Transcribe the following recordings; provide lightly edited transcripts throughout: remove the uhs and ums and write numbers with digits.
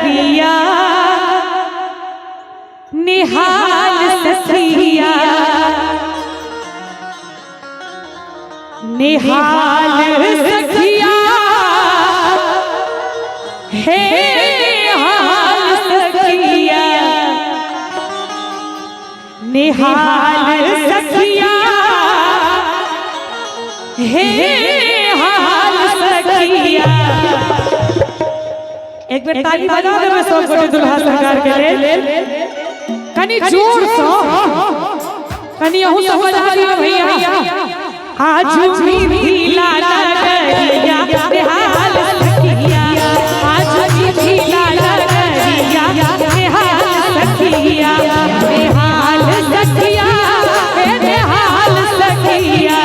डगरिया निहाल सखिया निहाल सखिया हे निहाल सखिया निहाल सखिया हे निहाल सखिया। एक बार ताली बजा दे मैं सब कोटी दुल्हा सरकार के लेल कनी जोर से कनी अहू सब बजा दियो भैया। आज भी लाला करिया निहाल सखिया आज भी लाला करिया निहाल सखिया निहाल सखिया हे निहाल सखिया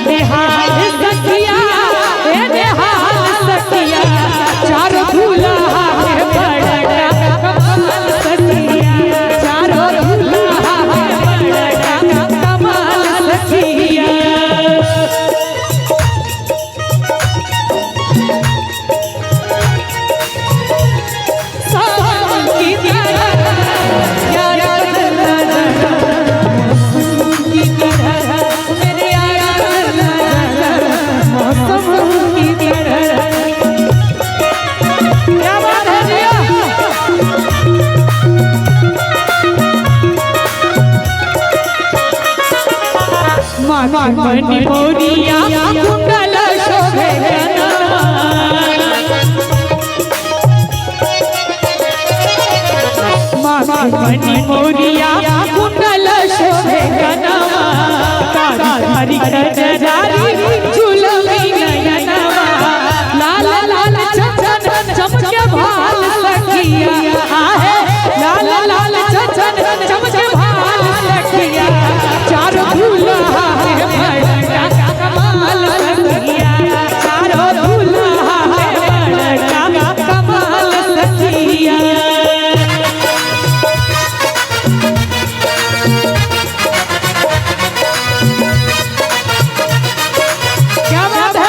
निहाल सखिया हे निहाल सखिया चारों दूल्हा है बड़ा कमाल सखिया चारों दूल्हा है बड़ा कमाल सखिया। मणि मोरिया कुंडल शोभे मणि मोरिया कुंडल शोभे हरि कजरारी झूलवी नयनवा लाल लाल चचन चमके भाल सखिया आहे लाल लाल चचन चमके भाल सखिया चारों दूल्हा है बड़ा कमाल सखिया चारों दूल्हा है बड़ा कमाल सखिया। क्या बात है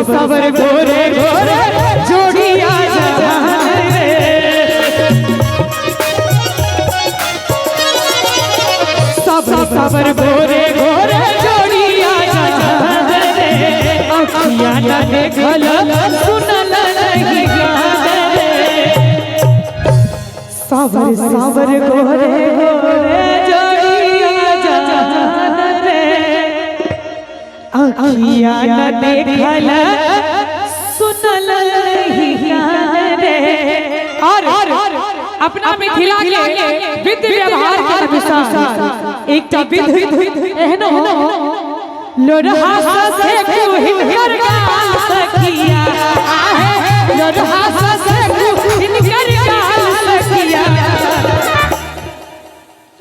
सबर गोरे गोरे जोड़िया सबर गोरे गोरे जोड़िया अखिया न देखल सुनल नहीं सबर सबर गोरे गोरे जोड़िया अखिया न देखल सुनल रे। और अपना मिथिला के विधि व्यवहार के अनुसार एकटा विधि एहनो लोढ़ा से हिनकर गाल सखिया आहे लोढ़ा से हिनकर गाल सखिया।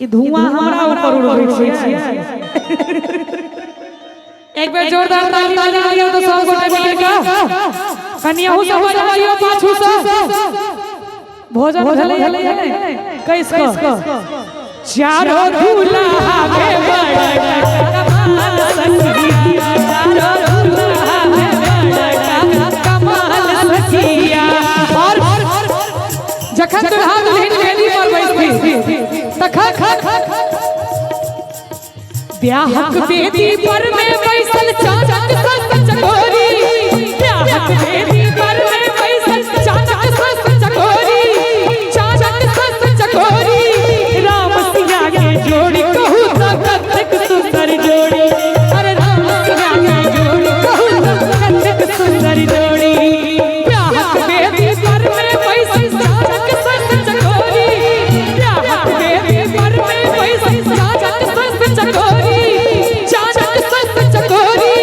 ई धुआं हमरा ऊपर उड़ै छै। एक बार जोरदार ताली बजाइयो तो सब गोटे मिलके कनिया हो सब बजाइयो पाछू से भोजन भले कैसको चारों दूल्हा में बड़ा कमाल सखिया चारों दूल्हा में बड़ा कमाल सखिया। और जखन दुल्हा दुल्हन वेदी पर बैठी तखन ब्याहक वेदी पर में बैसल चाचक सस चकोरी ब्याहक वेदी पर में बैसल चाचक सस चकोरी चाचक सस चकोरी राम सिया के जोड़ी कहूँ तो कतक सुंदर जोड़ी अरे राम सिया के जोड़ी कहूँ तो कतक सुंदर जोड़ी ब्याहक वेदी पर में बैसल चाचक सस चकोरी ब्याहक वेदी पर में बैसल चाचक सस चकोरी चाचक सस चकोरी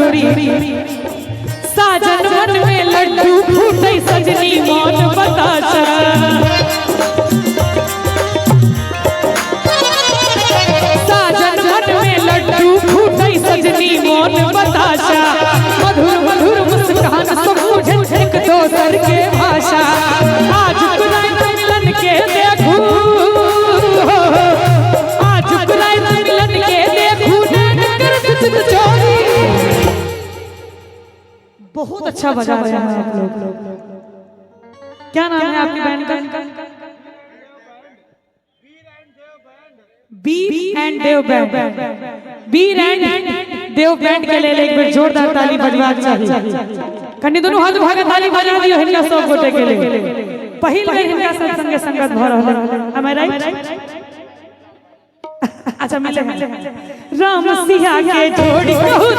जोड़ी साजन मन में लड्डू फूटे सजनी मौन बताशा साजन मन में लड्डू फूटे सजनी मौन बताशा मधुर मधुर मुस्कान सब मुझे एक दोसर के भाषा आज कुरान मिलन के देखू आज कुरान मिलन के देखू कर चोरी बहुत अच्छा बजा रहे हैं आप लोग। क्या नाम है आपकी बैंड का? बीर एंड देव बैंड। बीर एंड देव बैंड के लिए एक बार जोरदार ताली बजवानी चाहिए। कन्नी दोनों हाथ उठा के ताली बजा दियो हिनका सब गोटे के लिए। पहिल बेर हिनका साथ संगे संगत भ रहल है। am I right? अच्छा मिले राम सिया के जोड़ी बहुत